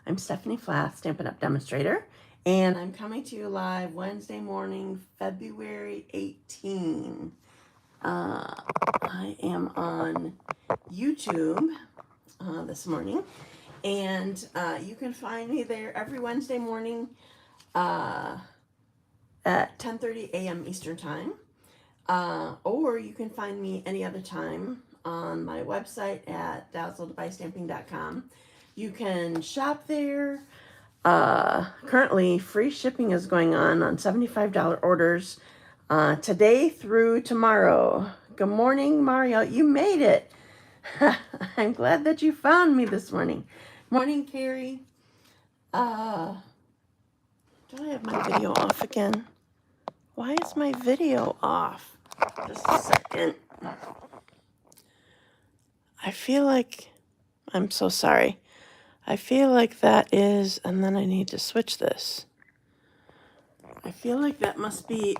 I'm Stephanie Flath, Stampin' Up! Demonstrator, and I'm coming to you live Wednesday morning, February 18. I am on YouTube this morning, and you can find me there every Wednesday morning at 10:30 a.m. Eastern Time, or you can find me any other time on my website at dazzledbystamping.com. You can shop there. Currently, free shipping is going on $75 orders today through tomorrow. Good morning, Mario. You made it. I'm glad that you found me this morning. Morning, Carrie. Do I have my video off again? Why is my video off? Just a second. I feel like, I'm so sorry. I feel like that is, and then I need to switch this. I feel like that must be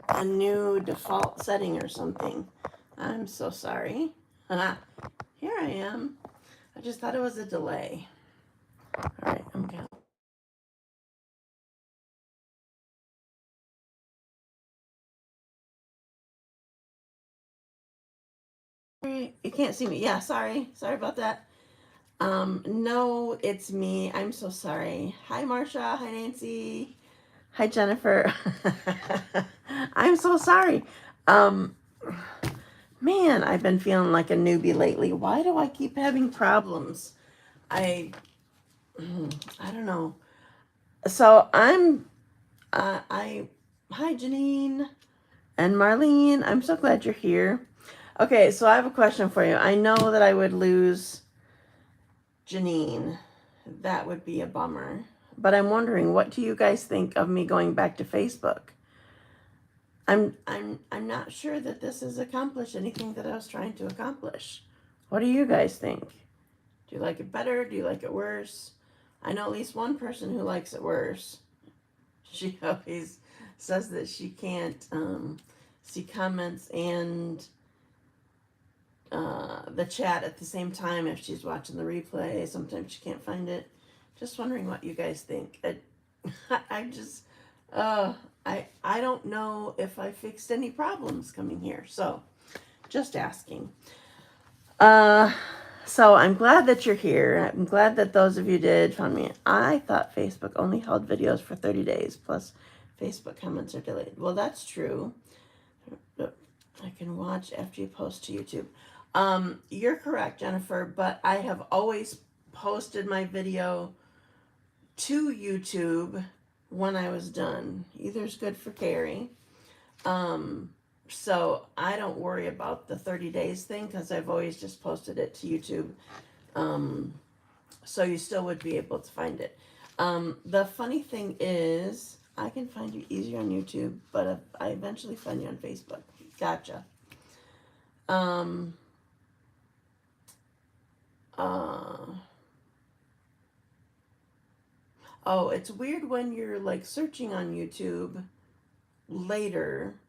a new default setting or something. I'm so sorry. Here I am. I just thought it was a delay. All right, I'm going. You can't see me. Yeah, sorry. Sorry about that. No, it's me. I'm so sorry. Hi, Marsha. Hi, Nancy. Hi, Jennifer. I'm so sorry. Man, I've been feeling like a newbie lately. Why do I keep having problems? I don't know. So hi, Janine and Marlene. I'm so glad you're here. Okay, so I have a question for you. I know that I would lose Janine. That would be a bummer. But I'm wondering, what do you guys think of me going back to Facebook? I'm not sure that this has accomplished anything that I was trying to accomplish. What do you guys think? Do you like it better? Do you like it worse? I know at least one person who likes it worse. She always says that she can't see comments and the chat at the same time if she's watching the replay. Sometimes she can't find it. Just wondering what you guys think. I just, I don't know if I fixed any problems coming here. So, just asking. So I'm glad that you're here. I'm glad that those of you did found me. I thought Facebook only held videos for 30 days, plus Facebook comments are delayed. Well, that's true. I can watch after you post to YouTube. You're correct, Jennifer, but I have always posted my video to YouTube when I was done. Either's good for Carrie. So I don't worry about the 30 days thing because I've always just posted it to YouTube. So you still would be able to find it. The funny thing is, I can find you easier on YouTube, but I eventually find you on Facebook. Gotcha. Oh, it's weird when you're like searching on YouTube later,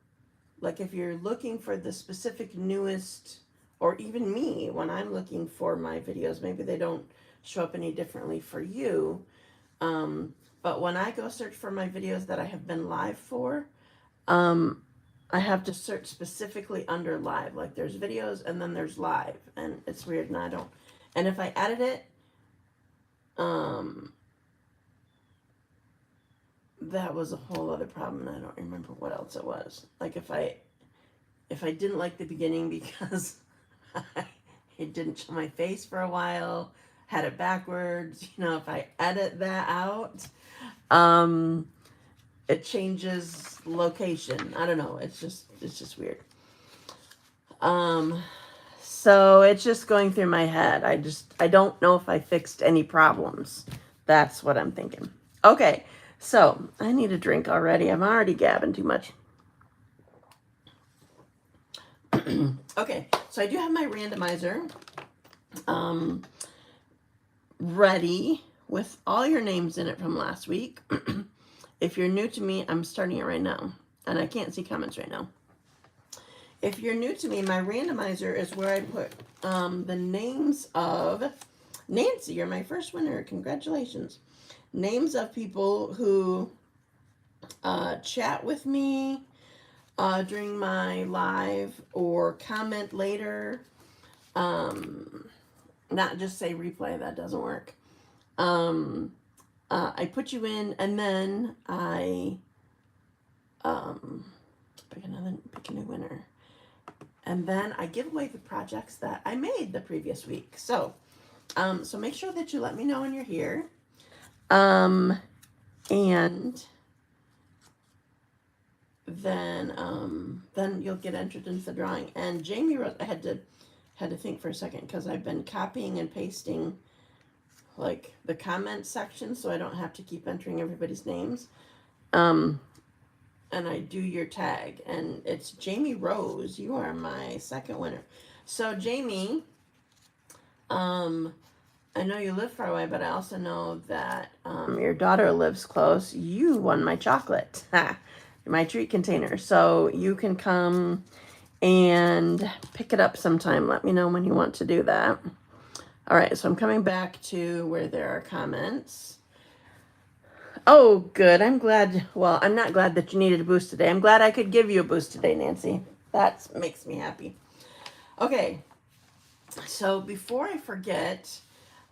like if you're looking for the specific newest, or even me, when I'm looking for my videos, maybe they don't show up any differently for you. But when I go search for my videos that I have been live for, I have to search specifically under live. Like there's videos and then there's live, and it's weird, and I don't. And if I edit it, that was a whole other problem, and I don't remember what else it was. Like if I didn't like the beginning because it didn't show my face for a while, had it backwards, if I edit that out, it changes location. I don't know. It's just weird. So it's just going through my head. I don't know if I fixed any problems. That's what I'm thinking. Okay. So I need a drink already. I'm already gabbing too much. Okay. So I do have my randomizer, ready with all your names in it from last week. If you're new to me, I'm starting it right now, and I can't see comments right now. If you're new to me, my randomizer is where I put the names of Nancy, you're my first winner. Congratulations. Names of people who chat with me during my live or comment later. Not just say replay, that doesn't work. I put you in, and then I pick a new winner. And then I give away the projects that I made the previous week. So make sure that you let me know when you're here. And then you'll get entered into the drawing. And Jamie wrote, I had to think for a second because I've been copying and pasting like the comment section so I don't have to keep entering everybody's names. And I do your tag, and it's Jamie Rose. You are my second winner. So Jamie, I know you live far away, but I also know that your daughter lives close. You won my chocolate, my treat container. So you can come and pick it up sometime. Let me know when you want to do that. All right, so I'm coming back to where there are comments. Oh, good. I'm glad. Well, I'm not glad that you needed a boost today. I'm glad I could give you a boost today, Nancy. That makes me happy. Okay, so before I forget,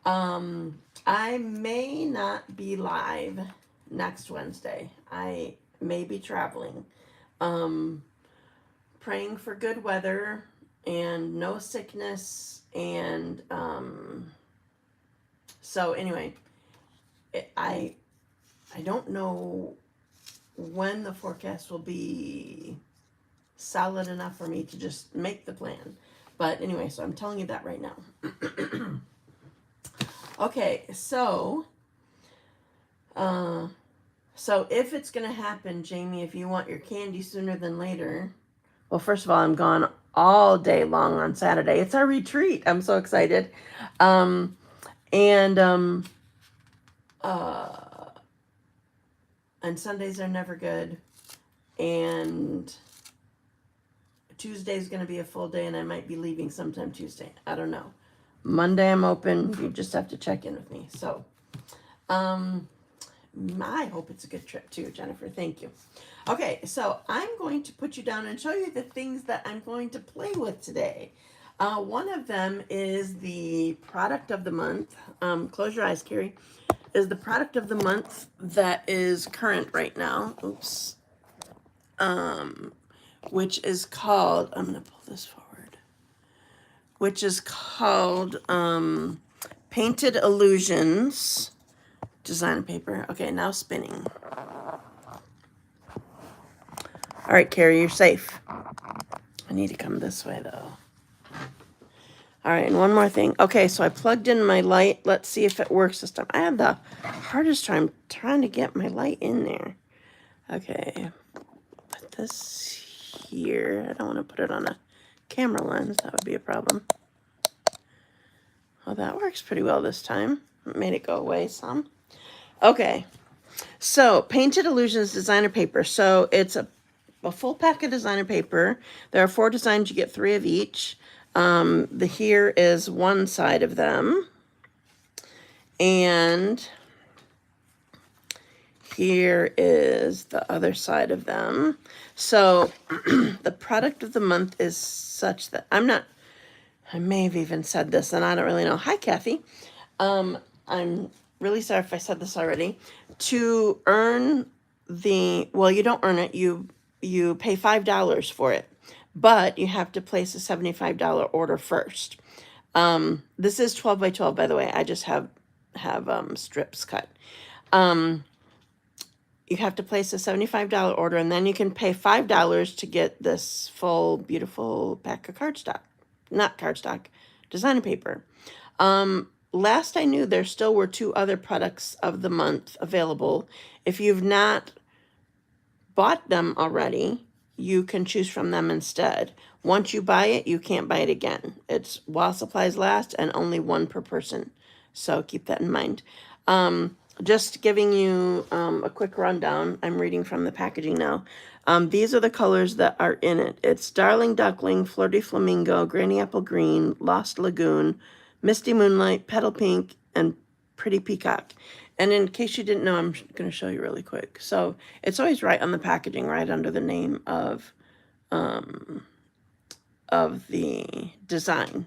I may not be live next Wednesday. I may be traveling. Praying for good weather and no sickness. And so anyway, I don't know when the forecast will be solid enough for me to just make the plan. But anyway, so I'm telling you that right now. Okay, so if it's going to happen, Jamie, if you want your candy sooner than later, well, first of all, I'm gone all day long on Saturday. It's our retreat. I'm so excited. And Sundays are never good. And Tuesday is going to be a full day, and I might be leaving sometime Tuesday. I don't know. Monday I'm open. You just have to check in with me. So, I hope it's a good trip too, Jennifer. Thank you. Okay, so I'm going to put you down and show you the things that I'm going to play with today. One of them is the product of the month. Close your eyes, Carrie. Is the product of the month that is current right now. Oops. Which is called, I'm going to pull this forward, which is called Painted Illusions design paper. Okay, now spinning. All right, Carrie, you're safe. I need to come this way, though. All right, and one more thing. Okay, so I plugged in my light. Let's see if it works this time. I had the hardest time trying to get my light in there. Okay, put this here. I don't want to put it on a camera lens. That would be a problem. Well, that works pretty well this time. Made it go away some. Okay, so Painted Illusions designer paper. So it's a full pack of designer paper. There are 4 designs. You get 3 of each. Here is one side of them. And here is the other side of them. So the product of the month is such that I may have even said this and I don't really know. Hi, Kathy. I'm really sorry if I said this already. To earn well, you don't earn it. You pay $5 for it, but you have to place a $75 order first. This is 12 by 12, by the way. I just have strips cut. You have to place a $75 order, and then you can pay $5 to get this full, beautiful pack of designer paper. Last I knew, there still were 2 other products of the month available. If you've not bought them already, you can choose from them instead. Once you buy it, you can't buy it again. It's while supplies last and only 1 per person. So keep that in mind. Just giving you a quick rundown. I'm reading from the packaging now. These are the colors that are in it. It's Darling Duckling, Flirty Flamingo, Granny Apple Green, Lost Lagoon, Misty Moonlight, Petal Pink, and Pretty Peacock. And in case you didn't know, I'm going to show you really quick. So it's always right on the packaging, right under the name of the design.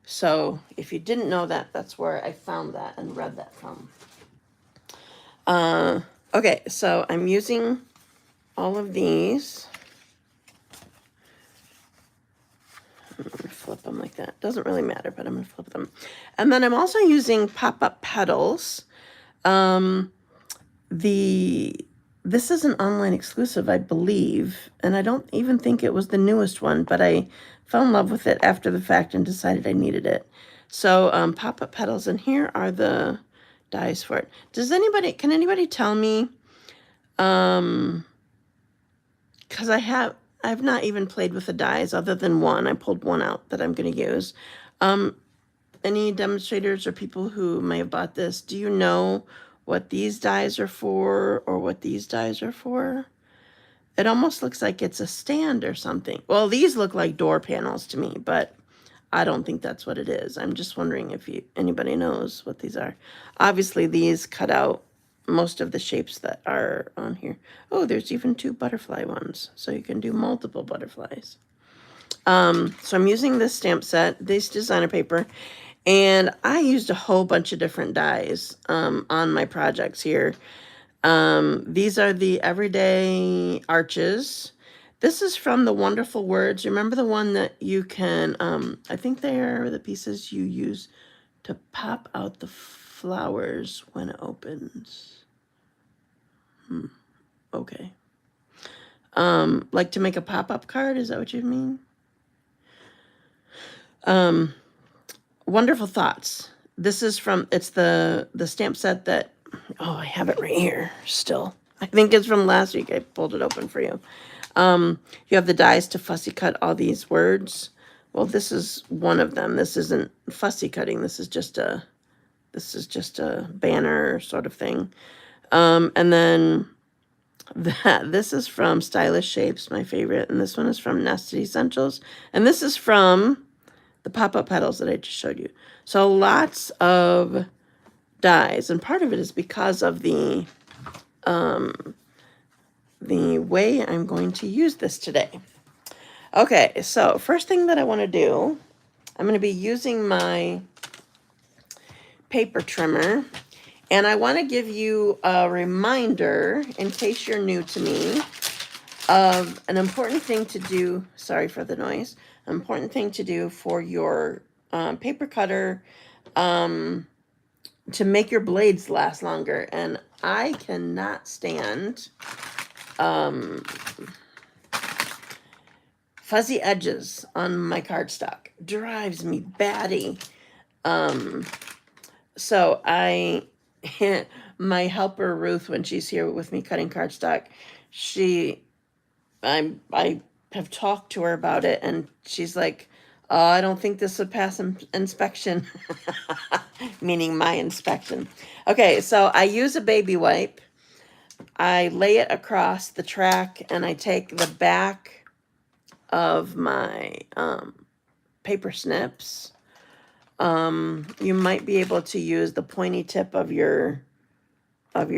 So if you didn't know that, that's where I found that and read that from. Okay, so I'm using all of these. I'm going to flip them like that. Doesn't really matter, but I'm going to flip them. And then I'm also using pop-up petals. This is an online exclusive, I believe, and I don't even think it was the newest one, but I fell in love with it after the fact and decided I needed it. So pop-up petals, and here are the dies for it. Can anybody tell me, because I've not even played with the dies other than one. I pulled one out that I'm going to use. Any demonstrators or people who may have bought this, do you know what these dies are for or what these dies are for? It almost looks like it's a stand or something. Well, these look like door panels to me, but I don't think that's what it is. I'm just wondering if anybody knows what these are. Obviously, these cut out most of the shapes that are on here. Oh, there's even 2 butterfly ones, so you can do multiple butterflies. So I'm using this stamp set, this designer paper, and I used a whole bunch of different dies on my projects here. These are the Everyday Arches. This is from the Wonderful Words. Remember the one that you can, I think they are the pieces you use to pop out the flowers when it opens. Okay. Like to make a pop-up card, is that what you mean? Wonderful Thoughts. This is from, it's the stamp set that, oh, I have it right here still. I think it's from last week. I pulled it open for you. You have the dies to fussy cut all these words. Well, this is one of them. This isn't fussy cutting. This is just a banner sort of thing. And then this is from Stylish Shapes, my favorite. And this one is from Nested Essentials. And this is from the pop-up petals that I just showed you. So lots of dies, and part of it is because of the way I'm going to use this today. Okay, so first thing that I want to do, I'm going to be using my paper trimmer, and I want to give you a reminder, in case you're new to me, of an important thing to do. Sorry for the noise. An important thing to do for your paper cutter to make your blades last longer. And I cannot stand fuzzy edges on my cardstock. Drives me batty. So my helper Ruth, when she's here with me cutting cardstock, I have talked to her about it, and she's like, oh, I don't think this would pass inspection, meaning my inspection. Okay, so I use a baby wipe. I lay it across the track, and I take the back of my paper snips. You might be able to use the pointy tip of your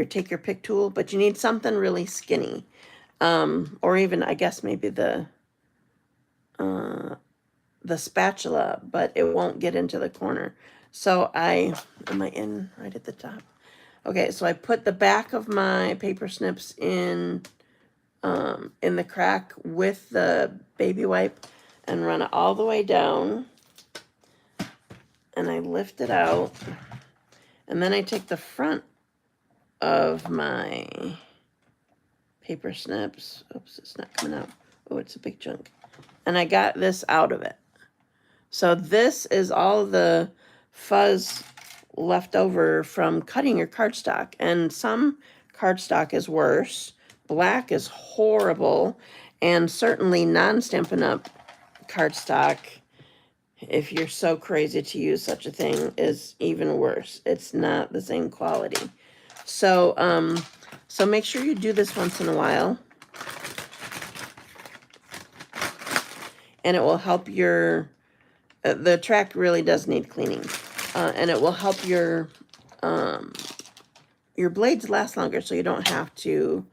take your pick tool, but you need something really skinny. Or even, I guess, maybe the spatula, but it won't get into the corner. So am I in right at the top? Okay, so I put the back of my paper snips in the crack with the baby wipe and run it all the way down. And I lift it out. And then I take the front of my paper snips. Oops, it's not coming out. Oh, it's a big chunk. And I got this out of it. So this is all the fuzz left over from cutting your cardstock. And some cardstock is worse. Black is horrible. And certainly non-Stampin' Up! Cardstock, if you're so crazy to use such a thing, is even worse. It's not the same quality. So, so make sure you do this once in a while. And it will help your, the track really does need cleaning. and it will help your blades last longer, so you don't have to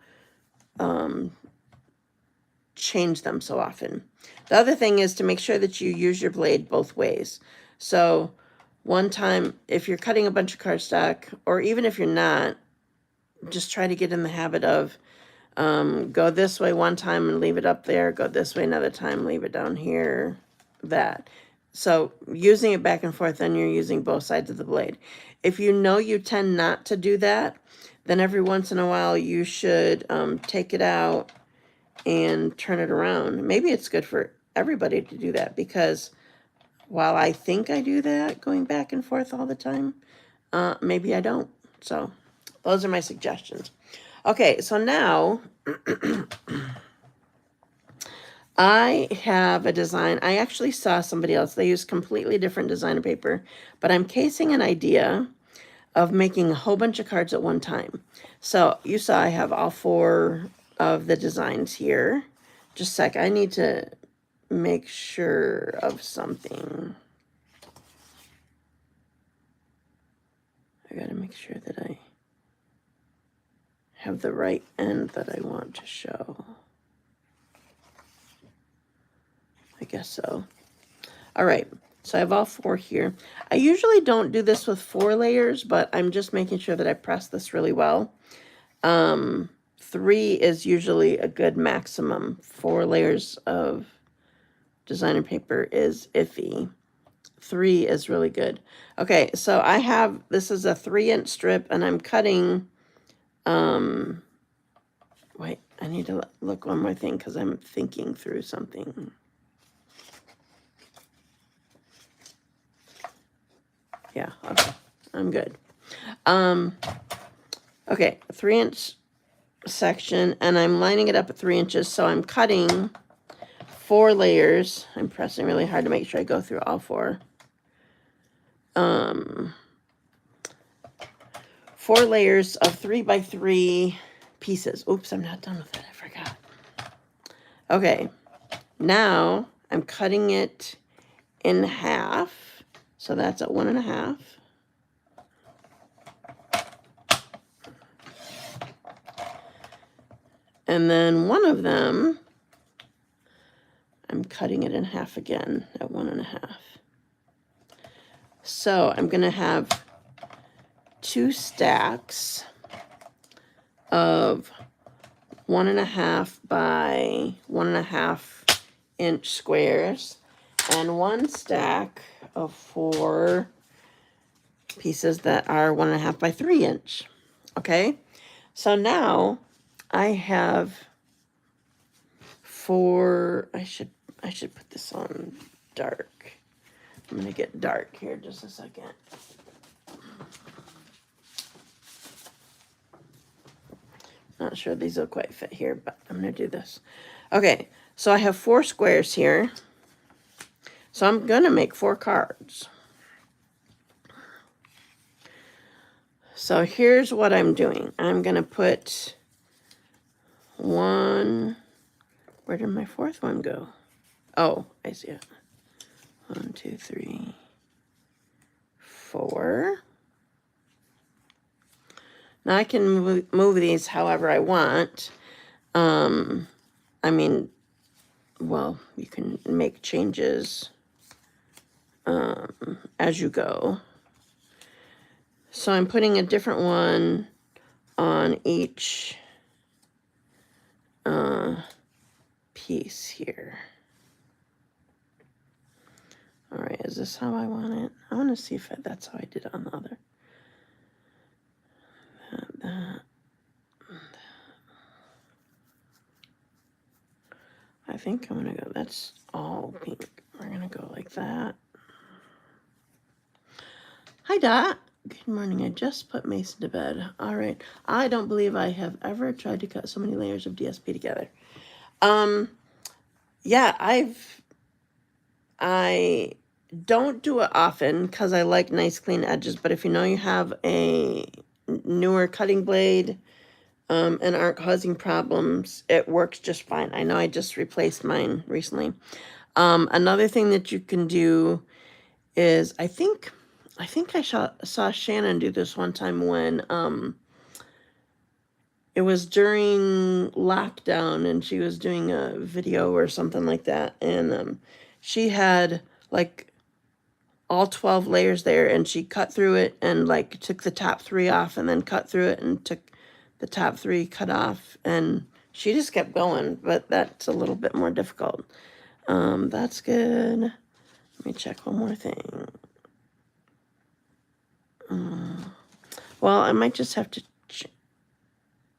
change them so often. The other thing is to make sure that you use your blade both ways. So one time, if you're cutting a bunch of cardstock, or even if you're not, just try to get in the habit of go this way one time and leave it up there, go this way another time, leave it down here, that. So using it back and forth, then you're using both sides of the blade. If you know you tend not to do that, then every once in a while you should take it out and turn it around. Maybe it's good for everybody to do that, because while I think I do that, going back and forth all the time, maybe I don't. So those are my suggestions. Okay, so now I have a design. I actually saw somebody else. They use completely different designer paper, but I'm casing an idea of making a whole bunch of cards at one time. So you saw I have all 4 of the designs here. Just a sec, I need to make sure of something. I gotta make sure that I have the right end that I want to show. I guess so. All right, so I have all 4 here. I usually don't do this with 4 layers, but I'm just making sure that I press this really well. 3 is usually a good maximum. 4 layers of designer paper is iffy. 3 is really good. Okay, so I have, this is a 3-inch strip, and I'm cutting, wait, I need to look one more thing because I'm thinking through something. Yeah, okay, I'm good. Okay, 3-inch section, and I'm lining it up at 3 inches, so I'm cutting 4 layers. I'm pressing really hard to make sure I go through all 4. 4 layers of 3 by 3 pieces. Oops, I'm not done with it. I forgot. Okay, now I'm cutting it in half. So that's at 1.5. And then one of them, I'm cutting it in half again at 1.5. So I'm going to have 2 stacks of 1.5 by 1.5 inch squares, and 1 stack of 4 pieces that are 1.5 by 3 inch. Okay, so now I have 4. I should put this on dark. I'm gonna get dark here just a second. Not sure these will quite fit here, but I'm gonna do this. Okay, so I have 4 squares here. So I'm gonna make 4 cards. So here's what I'm doing. I'm gonna put 1, where did my 4th one go? Oh, I see it. 1, 2, 3, 4. Now I can move these however I want. I mean, well, you can make changes as you go. So I'm putting a different one on each piece here. All right, is this how I want it? I want to see if that's how I did it on the other. That. I think I'm gonna go, that's all pink. We're gonna go like that. Hi, Dot. Good morning. I just put Mason to bed. All right. I don't believe I have ever tried to cut so many layers of DSP together. Yeah, I don't do it often because I like nice clean edges, but if you know you have a newer cutting blade and aren't causing problems, it works just fine. I know I just replaced mine recently. Another thing that you can do is, I think I think I saw Shannon do this one time when it was during lockdown and she was doing a video or something like that, and she had like all 12 layers there, and she cut through it and like took the top 3 off and then cut through it and took the top 3 cut off, and she just kept going, but that's a little bit more difficult. That's good. Let me check one more thing. Well, I might just have to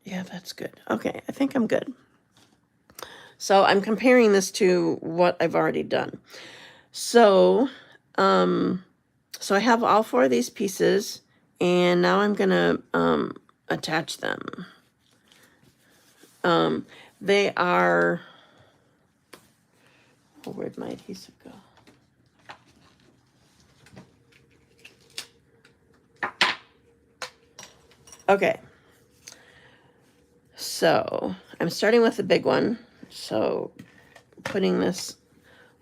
yeah, that's good. Okay, I think I'm good. So I'm comparing this to what I've already done. So so I have all 4 of these pieces, and now I'm gonna attach them. They are, oh, where'd my adhesive go? Okay, so I'm starting with the big one, so putting this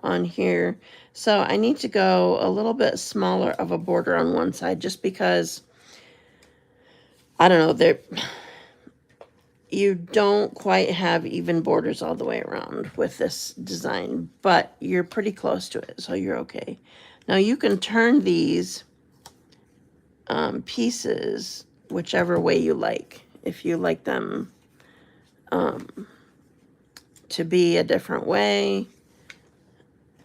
on here. So I need to go a little bit smaller of a border on one side, just because, I don't know, you don't quite have even borders all the way around with this design, but you're pretty close to it, so you're okay. Now you can turn these pieces whichever way you like. If you like them to be a different way,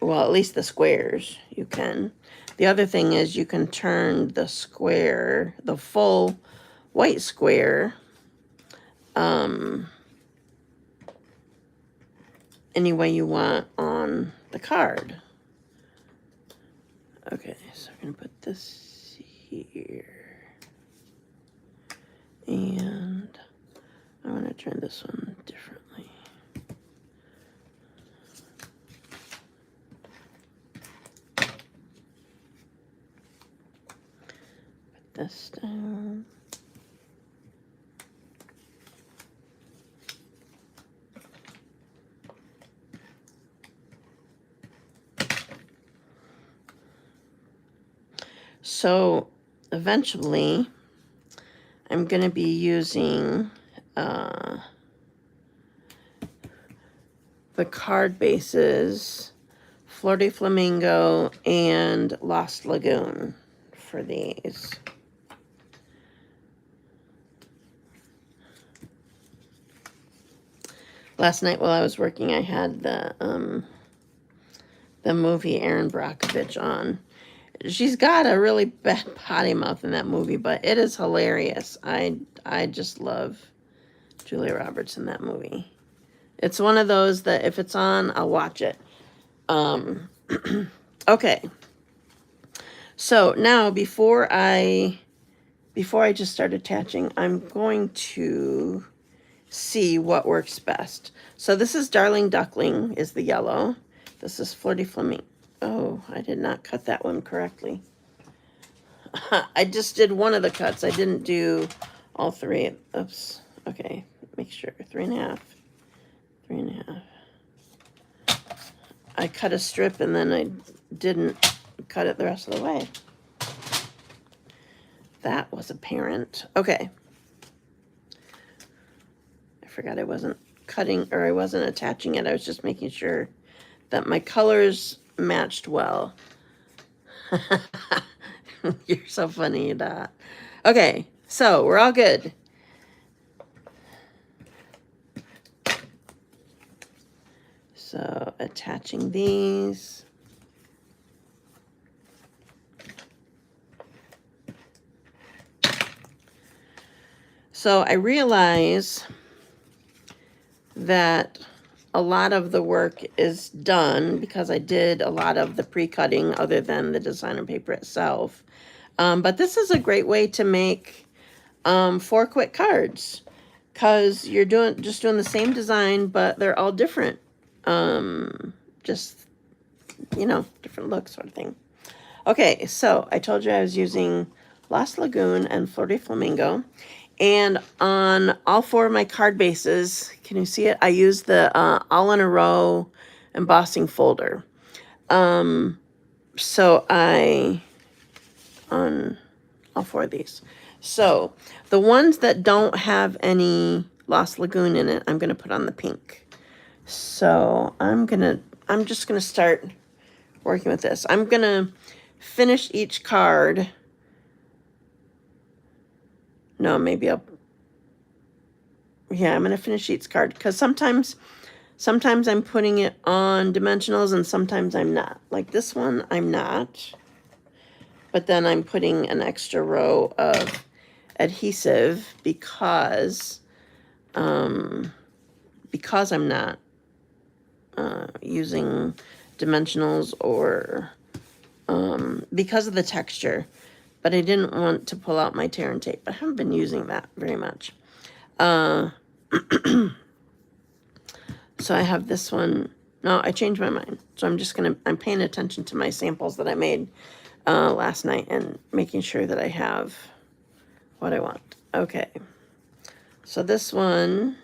well, at least the squares, you can. The other thing is you can turn the square, the full white square, any way you want on the card. Okay, so I'm gonna put this here. And I want to turn this one differently. Put this down. So eventually I'm going to be using the card bases, Fleur de Flamingo and Lost Lagoon for these. Last night while I was working, I had the movie Erin Brockovich on. She's got a really bad potty mouth in that movie, but it is hilarious. I just love Julia Roberts in that movie. It's one of those that if it's on, I'll watch it. Okay. So now before I just start attaching, I'm going to see what works best. So this is Darling Duckling is the yellow. This is Flirty Flamingo. Oh, I did not cut that one correctly. I just did one of the cuts. I didn't do all 3. Oops. Okay, make sure. 3.5. 3.5. I cut a strip and then I didn't cut it the rest of the way. That was apparent. Okay. I forgot I wasn't cutting, or I wasn't attaching it. I was just making sure that my colors matched well. You're so funny, Dot. Okay, so we're all good. So attaching these. So I realize that a lot of the work is done because I did a lot of the pre-cutting other than the designer paper itself. But this is a great way to make 4 quick cards, because you're just doing the same design, but they're all different. Just, you know, different looks sort of thing. Okay, so I told you I was using Lost Lagoon and Fleur de Flamingo. And on all 4 of my card bases, can you see it? I used the all in a row embossing folder. So I on all 4 of these. So the ones that don't have any Lost Lagoon in it, I'm going to put on the pink. So I'm just going to start working with this. I'm going to finish each card. No, maybe I'm going to finish each card because sometimes I'm putting it on dimensionals and sometimes I'm not. Like this one, I'm not. But then I'm putting an extra row of adhesive because I'm not using dimensionals or because of the texture. But I didn't want to pull out my tear and tape. I haven't been using that very much. So I have this one. No, I changed my mind. So I'm paying attention to my samples that I made last night and making sure that I have what I want. Okay. So this one,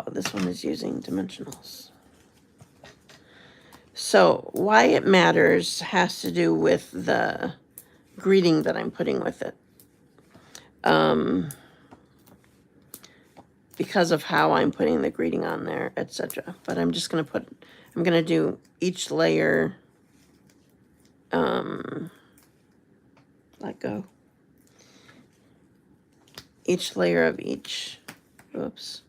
this one is using dimensionals. So why it matters has to do with the greeting that I'm putting with it. Because of how I'm putting the greeting on there, etc. But I'm just going to do each layer, let go. Each layer of each, oops,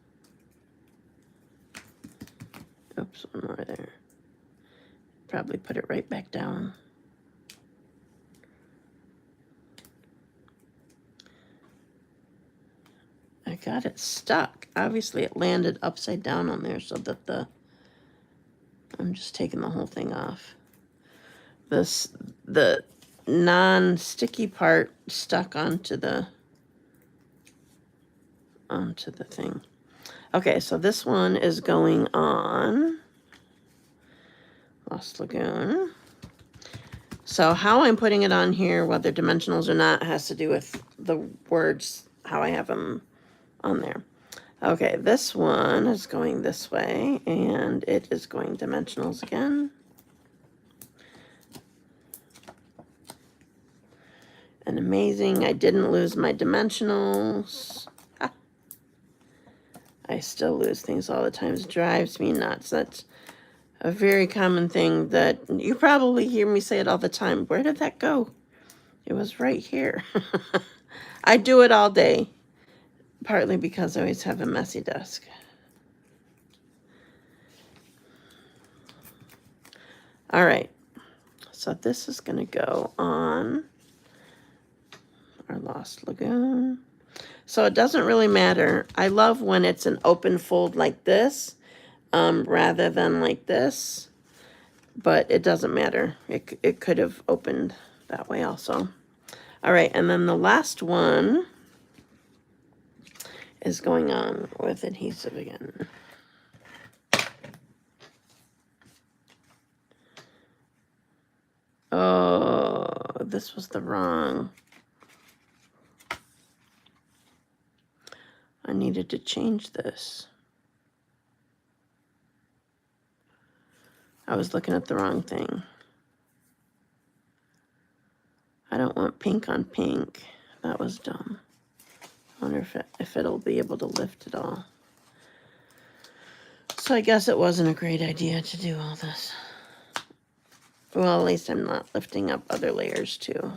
one more there. Probably put it right back down. I got it stuck. Obviously it landed upside down on there so that I'm just taking the whole thing off. The non-sticky part stuck onto the thing. Okay, so this one is going on Lost Lagoon. So how I'm putting it on here, whether dimensionals or not, has to do with the words, how I have them on there. Okay, this one is going this way, and it is going dimensionals again. And amazing, I didn't lose my dimensionals. Ah. I still lose things all the time. It drives me nuts. That's a very common thing that you probably hear me say it all the time. Where did that go? It was right here. I do it all day. Partly because I always have a messy desk. All right. So this is going to go on our Lost Lagoon. So it doesn't really matter. I love when it's an open fold like this rather than like this. But it doesn't matter. It could have opened that way also. All right. And then the last one is going on with adhesive again. Oh, this was the wrong. I needed to change this. I was looking at the wrong thing. I don't want pink on pink. That was dumb. I wonder if it'll be able to lift it all. So I guess it wasn't a great idea to do all this. Well, at least I'm not lifting up other layers too.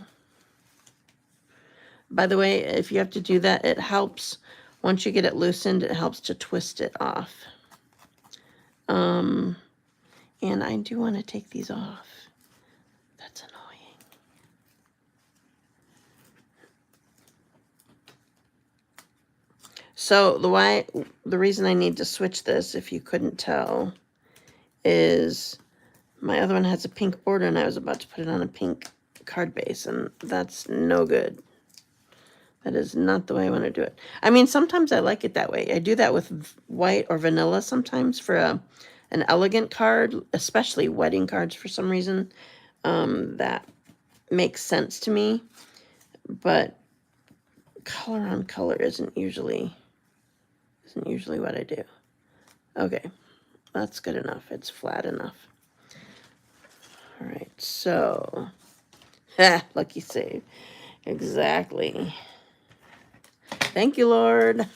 By the way, if you have to do that, it helps. Once you get it loosened, it helps to twist it off. And I do want to take these off. That's annoying. So the reason I need to switch this, if you couldn't tell, is my other one has a pink border and I was about to put it on a pink card base, and that's no good. That is not the way I want to do it. I mean, sometimes I like it that way. I do that with white or vanilla sometimes for an elegant card, especially wedding cards for some reason. That makes sense to me. But color on color isn't usually what I do. Okay, that's good enough. It's flat enough. All right, so Lucky save. Exactly. Thank you, Lord.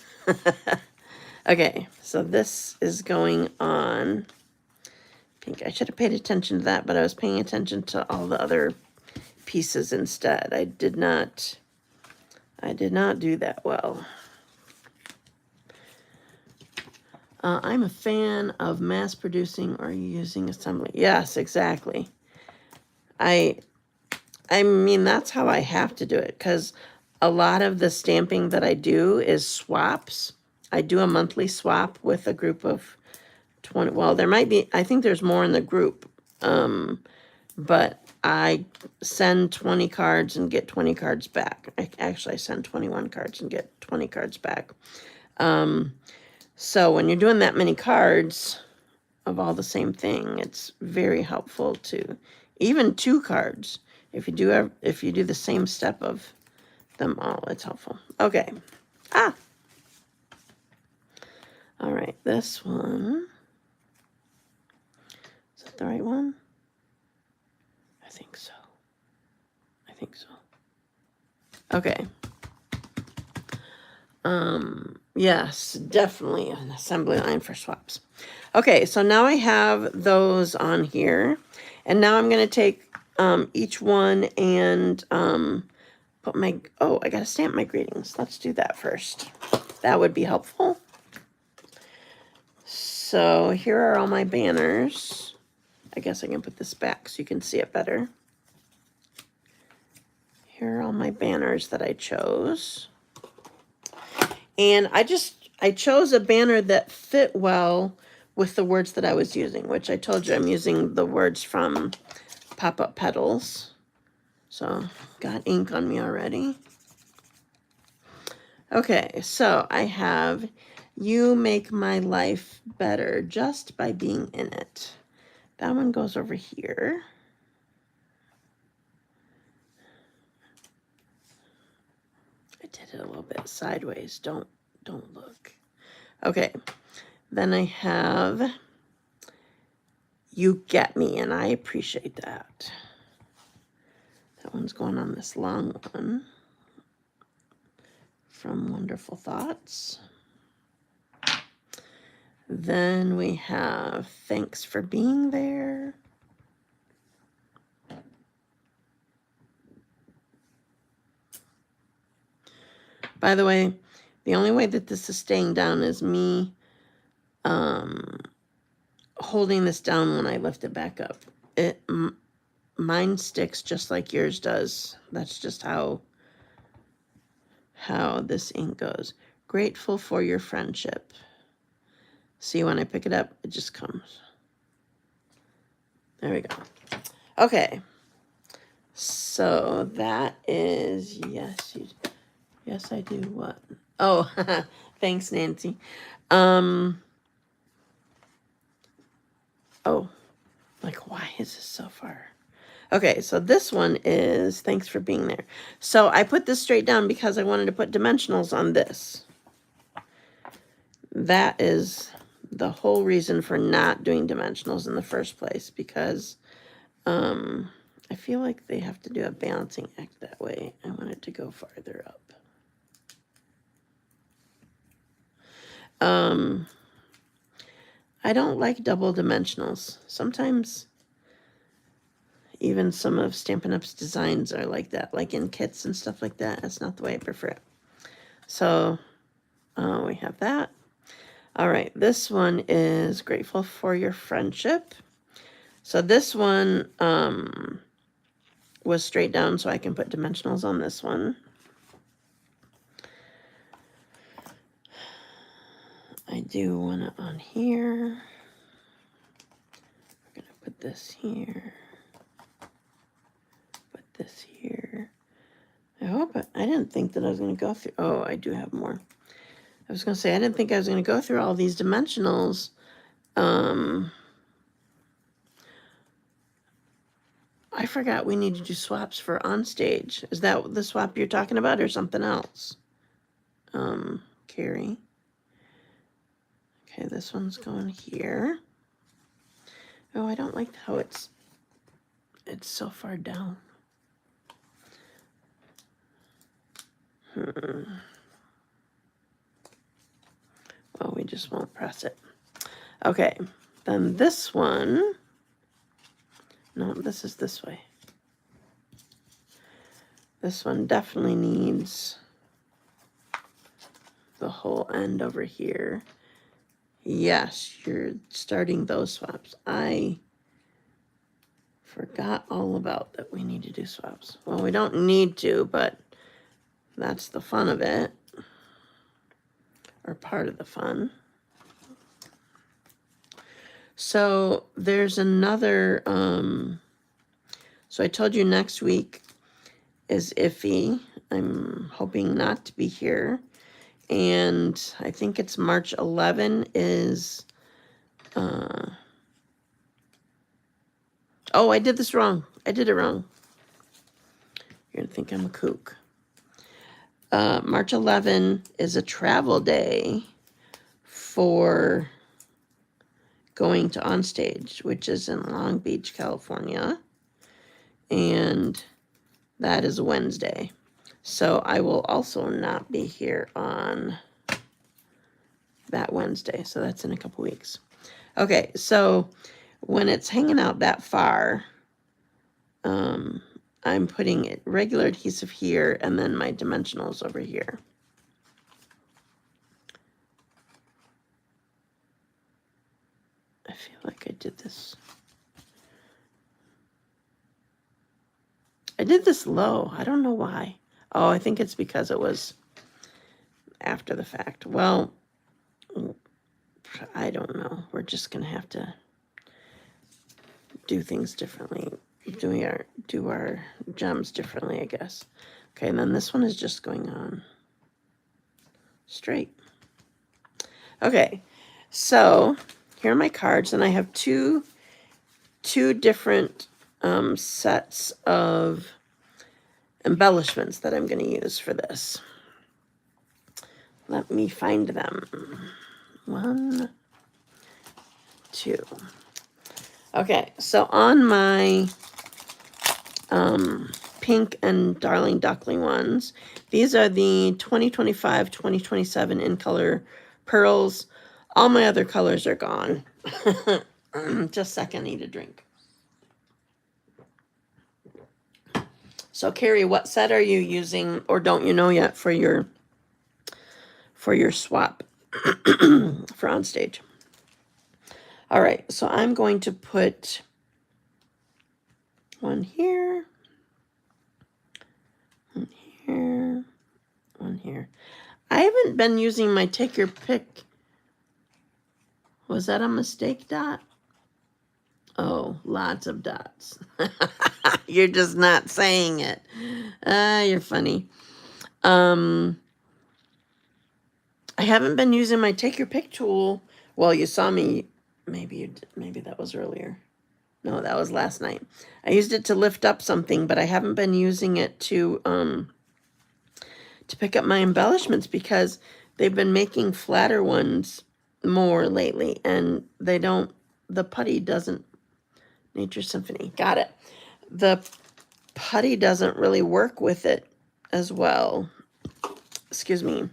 Okay, so this is going on pink. I should have paid attention to that, but I was paying attention to all the other pieces instead. I did not do that well. I'm a fan of mass producing or using assembly. Yes, exactly. I mean, that's how I have to do it, because a lot of the stamping that I do is swaps. I do a monthly swap with a group of 20. Well, there might be, I think there's more in the group. But I send 20 cards and get 20 cards back. Actually, I send 21 cards and get 20 cards back. So when you're doing that many cards of all the same thing, it's very helpful to, even 2 cards, if you do the same step of them all, it's helpful. Okay. All right, this one. Is that the right one? I think so. Okay. Yes, definitely an assembly line for swaps. Okay, so now I have those on here. And now I'm going to take each one and put my, oh, I got to stamp my greetings. Let's do that first. That would be helpful. So here are all my banners. I guess I can put this back so you can see it better. Here are all my banners that I chose. And I chose a banner that fit well with the words that I was using, which I told you I'm using the words from Pop-Up Petals. So, got ink on me already. Okay, so I have, you make my life better just by being in it. That one goes over here. I did it a little bit sideways. Don't look. Okay, then I have, you get me, and I appreciate that. That one's going on this long one from Wonderful Thoughts. Then we have thanks for being there. By the way, the only way that this is staying down is me holding this down when I lift it back up. Mine sticks just like yours does. That's just how this ink goes. Grateful for your friendship. See, when I pick it up, it just comes. There we go. Okay. So that is, yes, I do. What? Oh, thanks, Nancy. Oh, like, why is this so far? Okay, so this one is thanks for being there. So I put this straight down because I wanted to put dimensionals on this. That is the whole reason for not doing dimensionals in the first place, because I feel like they have to do a balancing act that way. I want it to go farther up. I don't like double dimensionals. Sometimes even some of Stampin' Up's designs are like that, like in kits and stuff like that. That's not the way I prefer it. So we have that. All right, this one is grateful for your friendship. So this one was straight down, so I can put dimensionals on this one. I do want it on here. We're going to put this here. Put this here. I hope I didn't think that I was going to go through. Oh, I do have more. I was going to say, I didn't think I was going to go through all these dimensionals. I forgot we need to do swaps for on stage. Is that the swap you're talking about or something else? Carrie. Okay, this one's going here. Oh, I don't like how it's so far down. Well, we just won't press it. Okay, then this one, no, this is this way. This one definitely needs the whole end over here. Yes, you're starting those swaps. I forgot all about that we need to do swaps. Well, we don't need to, but that's the fun of it, or part of the fun. So there's another, so I told you next week is iffy. I'm hoping not to be here. And I think it's March 11 is, oh, I did this wrong. I did it wrong. You're gonna think I'm a kook. March 11 is a travel day for going to Onstage, which is in Long Beach, California. And that is Wednesday. So I will also not be here on that Wednesday. So that's in a couple weeks. Okay, so when it's hanging out that far, I'm putting regular adhesive here and then my dimensionals over here. I feel like I did this. I did this low. I don't know why. Oh, I think it's because it was after the fact. Well, I don't know. We're just going to have to do things differently. Do our gems differently, I guess. Okay, and then this one is just going on straight. Okay, so here are my cards, and I have two different sets of embellishments that I'm going to use for this. Let me find them. 1, 2. Okay, so on my pink and Darling Duckling ones, these are the 2025, 2027 in color pearls. All my other colors are gone. Just a second, I need a drink. So Carrie, what set are you using, or don't you know yet, for your swap for Onstage? All right, so I'm going to put one here, one here, one here. I haven't been using my take your pick. Was that a mistake, Dot? Oh, lots of dots. You're just not saying it. You're funny. I haven't been using my take your pick tool. Well, you saw me. Maybe you did. Maybe that was earlier. No, that was last night. I used it to lift up something, but I haven't been using it to pick up my embellishments because they've been making flatter ones more lately, and they don't. The putty doesn't. Nature Symphony. Got it. The putty doesn't really work with it as well. Excuse me.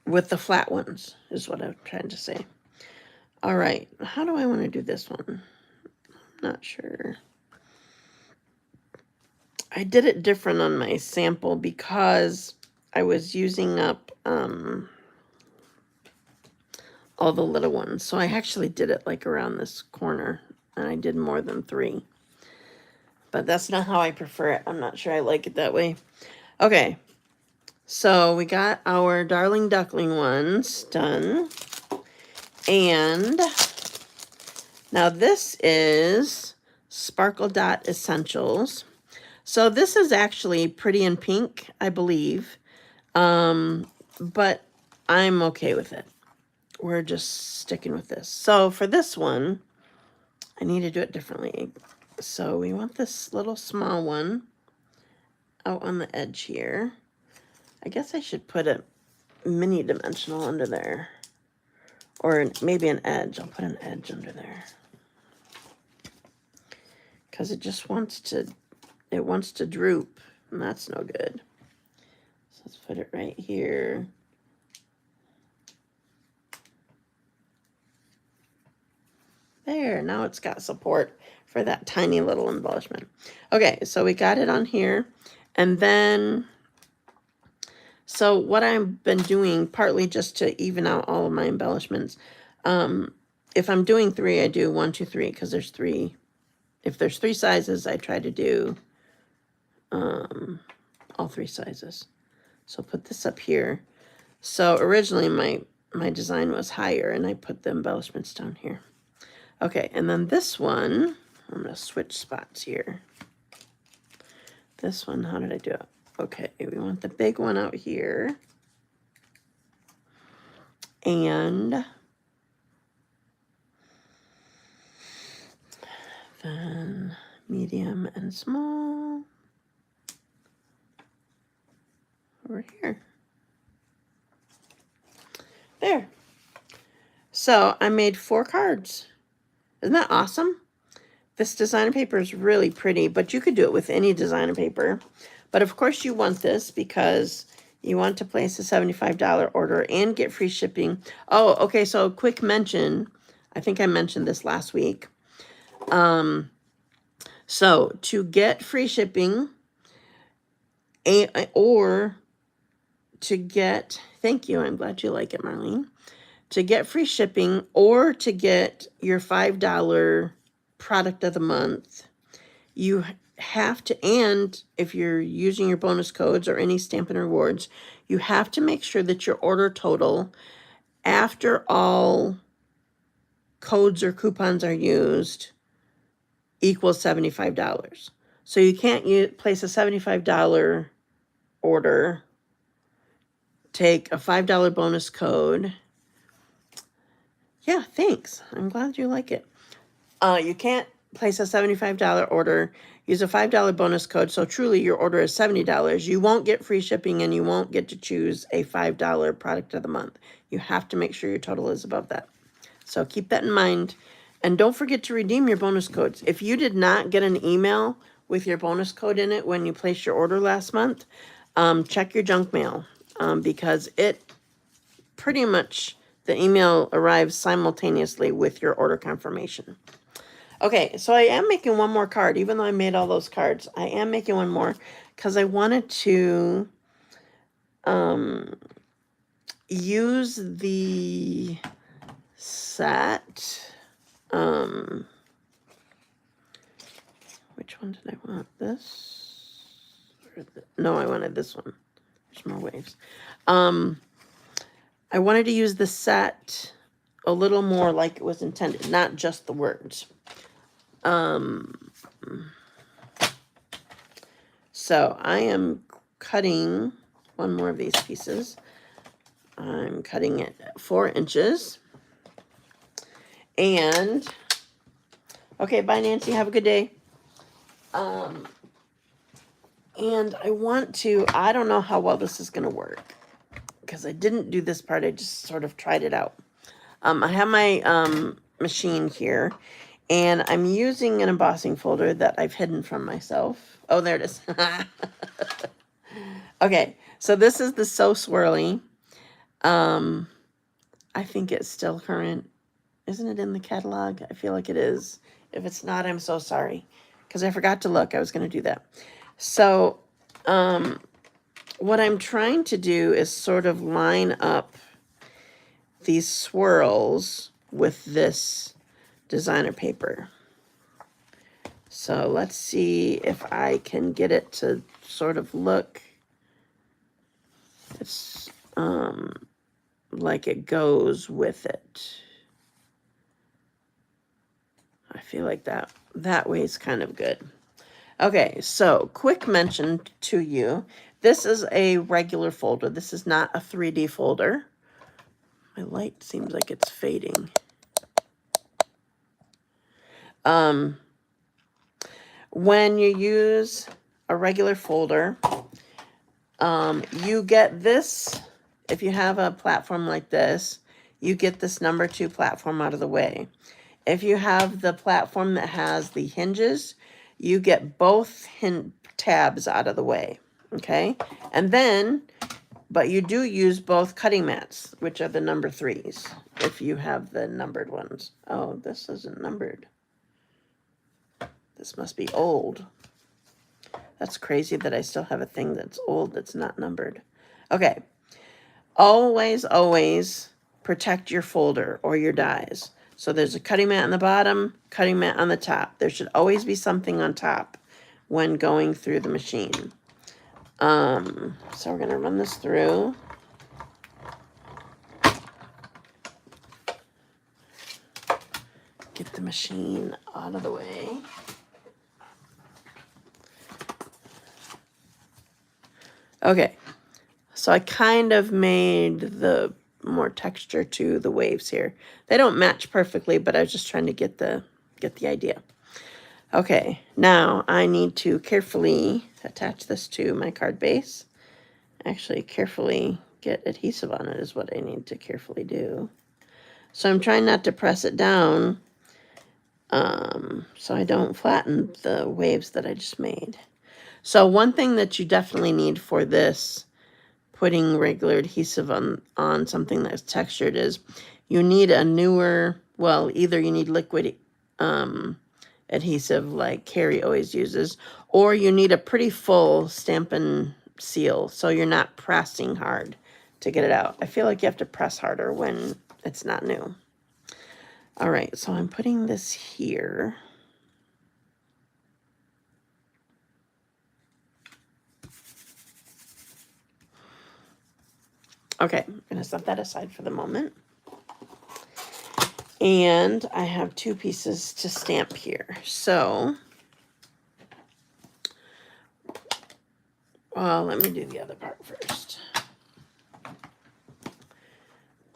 With the flat ones is what I'm trying to say. All right. How do I want to do this one? I'm not sure. I did it different on my sample because I was using up all the little ones. So I actually did it like around this corner, and I did more than 3. But that's not how I prefer it. I'm not sure I like it that way. Okay. So we got our Darling Duckling ones done. And now this is Sparkle Dot Essentials. So this is actually Pretty in Pink, I believe. But I'm okay with it. We're just sticking with this. So for this one, I need to do it differently. So we want this little small one out on the edge here. I guess I should put a mini dimensional under there. Or maybe an edge. I'll put an edge under there. Because it just wants to it wants to droop, and that's no good. So let's put it right here. There, now it's got support for that tiny little embellishment. Okay, so we got it on here. And then, so what I've been doing, partly just to even out all of my embellishments, if I'm doing 3, I do 1, 2, 3, because there's 3. If there's 3 sizes, I try to do all 3 sizes. So put this up here. So originally my design was higher, and I put the embellishments down here. Okay, and then this one, I'm going to switch spots here. This one, how did I do it? Okay, we want the big one out here. And then medium and small over here. There. So I made 4 cards. Isn't that awesome? This designer paper is really pretty, but you could do it with any designer paper. But of course you want this because you want to place a $75 order and get free shipping. Oh, okay, so quick mention. I think I mentioned this last week. So to get free shipping or to get, thank you, I'm glad you like it, Marlene. To get free shipping or to get your $5 product of the month, you have to, and if you're using your bonus codes or any Stampin' Rewards, you have to make sure that your order total after all codes or coupons are used equals $75. So you can't place a $75 order, take a $5 bonus code. Yeah, thanks. I'm glad you like it. You can't place a $75 order, use a $5 bonus code, so truly your order is $70. You won't get free shipping, and you won't get to choose a $5 product of the month. You have to make sure your total is above that. So keep that in mind. And don't forget to redeem your bonus codes. If you did not get an email with your bonus code in it when you placed your order last month, check your junk mail, because it pretty much, the email arrives simultaneously with your order confirmation. Okay, so I am making one more card. Even though I made all those cards, I am making one more because I wanted to use the set. Which one did I want? This? No, I wanted this one. There's more waves. I wanted to use the set a little more like it was intended, not just the words. So I am cutting one more of these pieces. I'm cutting it 4 inches. And, okay, bye Nancy, have a good day. And I want to, I don't know how well this is going to work, because I didn't do this part, I just sort of tried it out. I have my machine here, and I'm using an embossing folder that I've hidden from myself. Oh, there it is. Okay, so this is the So Swirly. I think it's still current. Isn't it in the catalog? I feel like it is. If it's not, I'm so sorry, because I forgot to look. I was going to do that. So what I'm trying to do is sort of line up these swirls with this designer paper. So let's see if I can get it to sort of look, it's like it goes with it. I feel like that way is kind of good. Okay, so quick mention to you. This is a regular folder. This is not a 3D folder. My light seems like it's fading. When you use a regular folder, you get this. If you have a platform like this, you get this number 2 platform out of the way. If you have the platform that has the hinges, you get both tabs out of the way, okay? And then, but you do use both cutting mats, which are the number 3s, if you have the numbered ones. Oh, this isn't numbered. This must be old. That's crazy that I still have a thing that's old that's not numbered. Okay. Always, always protect your folder or your dies. So there's a cutting mat on the bottom, cutting mat on the top. There should always be something on top when going through the machine. So we're going to run this through. Get the machine out of the way. Okay, so I kind of made the more texture to the waves here. They don't match perfectly, but I was just trying to get the idea. Okay, now I need to carefully attach this to my card base. Actually, carefully get adhesive on it is what I need to carefully do. So I'm trying not to press it down so I don't flatten the waves that I just made. So one thing that you definitely need for this, putting regular adhesive on something that's textured, is you need a newer, well, either you need liquid adhesive like Carrie always uses, or you need a pretty full Stampin' Seal so you're not pressing hard to get it out. I feel like you have to press harder when it's not new. All right, so I'm putting this here. Okay, I'm going to set that aside for the moment. And I have 2 pieces to stamp here. So, well, let me do the other part first.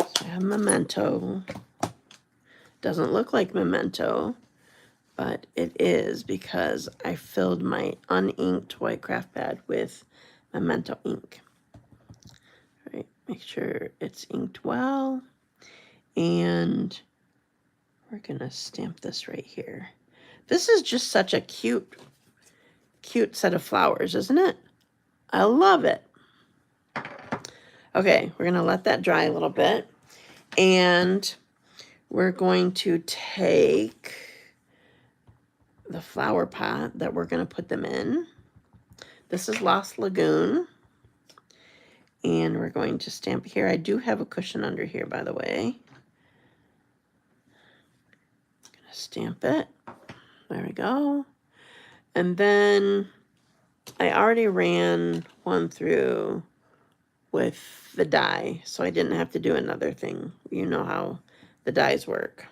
So I have Memento. Doesn't look like Memento, but it is because I filled my uninked white craft pad with Memento ink. All right, make sure it's inked well. And we're gonna stamp this right here. This is just such a cute set of flowers, isn't it? I love it. Okay, we're gonna let that dry a little bit. And we're going to take the flower pot that we're gonna put them in. This is Lost Lagoon. And we're going to stamp here. I do have a cushion under here, by the way. Stamp it. There we go. And then I already ran one through with the die, so I didn't have to do another thing. You know how the dies work.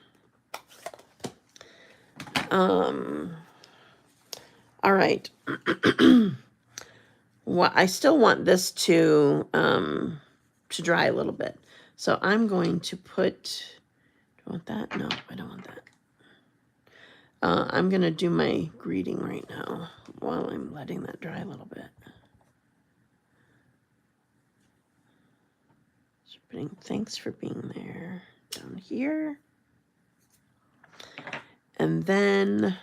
All right. Well, I still want this to dry a little bit. So I'm going to put, do I want that? No, I don't want that. I'm going to do my greeting right now while I'm letting that dry a little bit. So putting thanks for being there down here. And then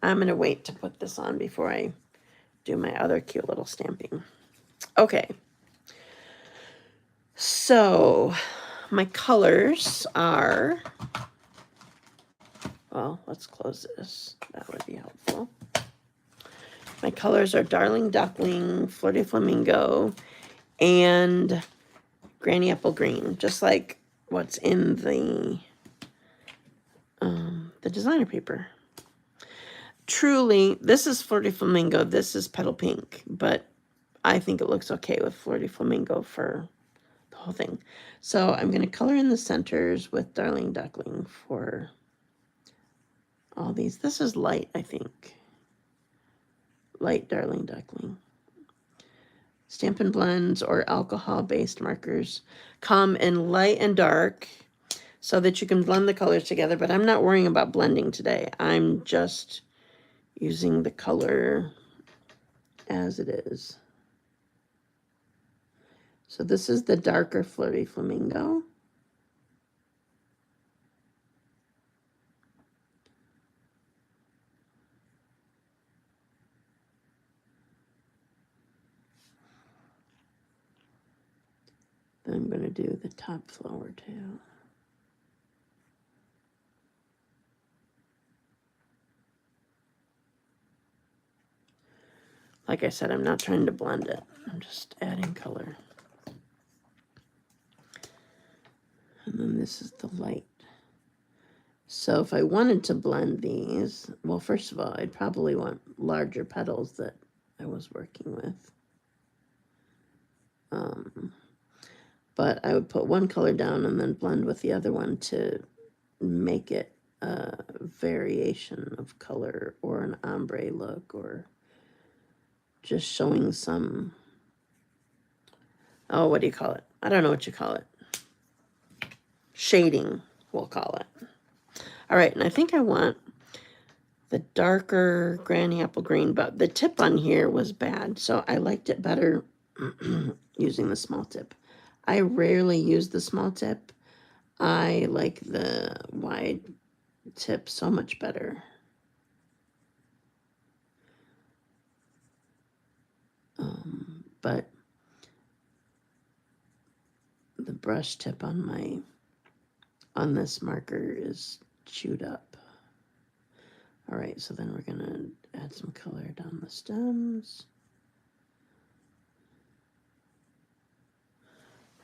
I'm going to wait to put this on before I do my other cute little stamping. Okay. So my colors are... Well, let's close this. That would be helpful. My colors are Darling Duckling, Flirty Flamingo, and Granny Apple Green, just like what's in the designer paper. Truly, this is Flirty Flamingo, this is Petal Pink, but I think it looks okay with Flirty Flamingo for the whole thing. So I'm going to color in the centers with Darling Duckling for all these. This is light, I think. Light Darling Duckling. Stampin' Blends or alcohol-based markers come in light and dark so that you can blend the colors together, but I'm not worrying about blending today. I'm just using the color as it is. So this is the darker Flirty Flamingo. I'm going to do the top flower too. Like I said, I'm not trying to blend it. I'm just adding color. And then this is the light. So if I wanted to blend these, well, first of all, I'd probably want larger petals that I was working with. But I would put one color down and then blend with the other one to make it a variation of color or an ombre look, or just showing some, oh, what do you call it? I don't know what you call it. Shading, we'll call it. All right, and I think I want the darker granny apple green, but the tip on here was bad, so I liked it better using the small tip. I rarely use the small tip. I like the wide tip so much better. But the brush tip on this marker is chewed up. All right, so then we're gonna add some color down the stems.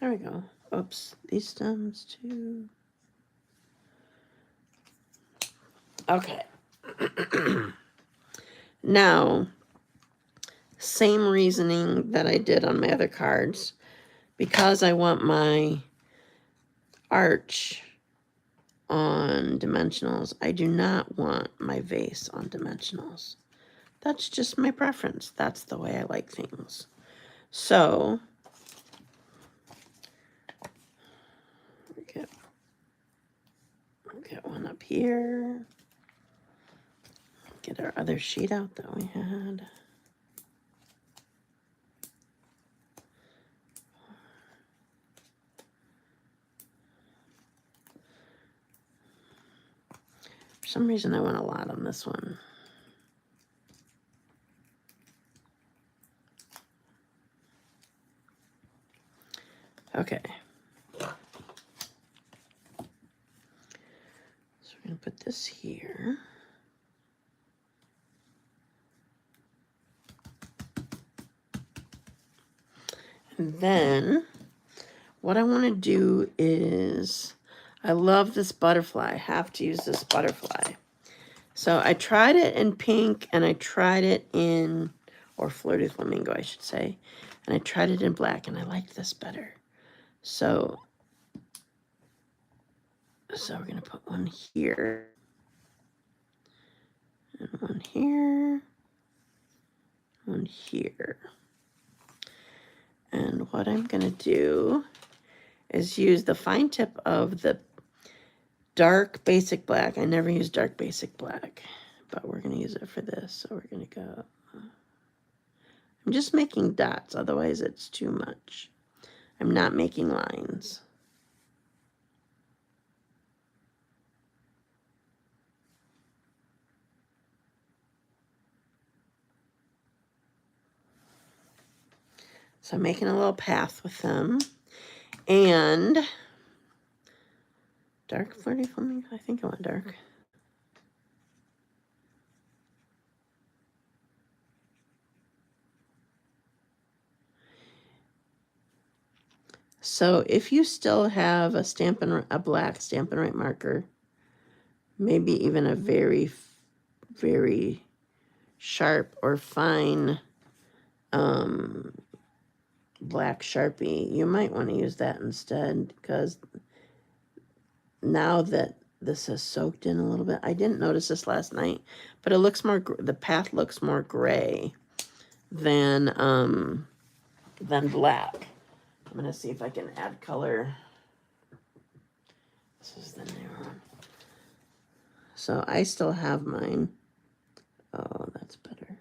There we go. Oops, these stems too. Okay. Now, same reasoning that I did on my other cards. Because I want my arch on dimensionals, I do not want my vase on dimensionals. That's just my preference. That's the way I like things. So, get one up here. Get our other sheet out that we had. For some reason, I want a lot on this one. Okay. So we're going to put this here. And then what I want to do is, I love this butterfly. I have to use this butterfly. So I tried it in pink and I tried it in, or flirty flamingo, I should say. And I tried it in black and I liked this better. So we're going to put one here. And one here. One here. And what I'm going to do is use the fine tip of the dark basic black. I never use dark basic black, but we're going to use it for this. So we're going to go, I'm just making dots, otherwise it's too much. I'm not making lines. So I'm making a little path with them. And dark flirty flamingo, I think I want dark. So if you still have a black Stampin' Right marker, maybe even a very, very sharp or fine black Sharpie, you might want to use that instead, because now that this has soaked in a little bit, I didn't notice this last night, but it looks more, the path looks more gray than black. I'm going to see if I can add color. This is the new one. So I still have mine. Oh, that's better.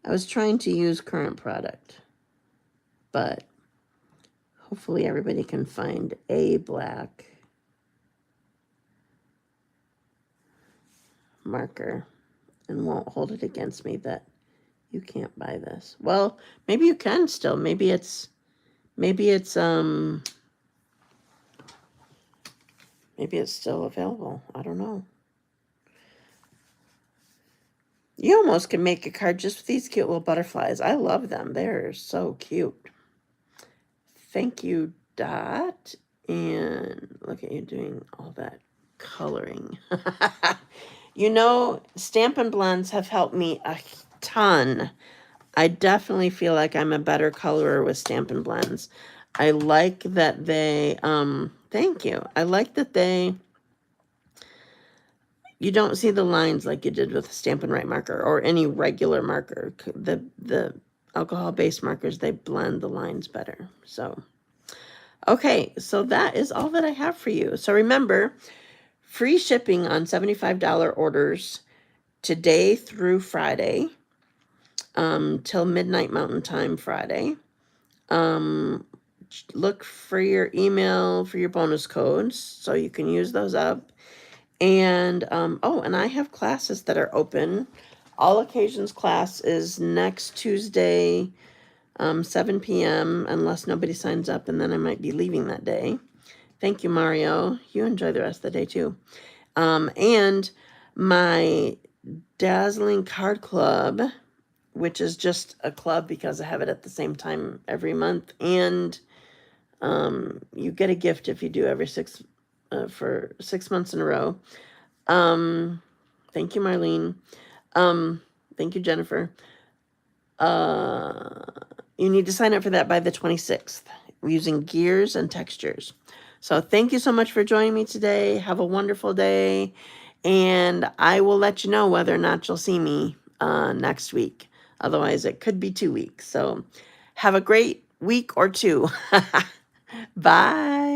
I was trying to use current product, but hopefully everybody can find a black marker and won't hold it against me that you can't buy this. Well, maybe you can still. Maybe it's Maybe it's still available. I don't know. You almost can make a card just with these cute little butterflies. I love them. They're so cute. Thank you, Dot. And look at you doing all that coloring. You know, Stampin' Blends have helped me a ton. I definitely feel like I'm a better colorer with Stampin' Blends. I like that they, thank you. I like that you don't see the lines like you did with a Stampin' Right marker or any regular marker. The alcohol-based markers, they blend the lines better. So, okay, so that is all that I have for you. So remember, free shipping on $75 orders today through Friday, till midnight Mountain Time Friday. Look for your email for your bonus codes so you can use those up. And, oh, and I have classes that are open. All Occasions class is next Tuesday, 7 p.m., unless nobody signs up, and then I might be leaving that day. Thank you, Mario. You enjoy the rest of the day, too. And my Dazzling Card Club, which is just a club because I have it at the same time every month, and you get a gift if you do for 6 months in a row. Thank you, Marlene. Thank you, Jennifer. You need to sign up for that by the 26th using gears and textures. So thank you so much for joining me today. Have a wonderful day. And I will let you know whether or not you'll see me next week. Otherwise, it could be 2 weeks. So have a great week or two. Bye.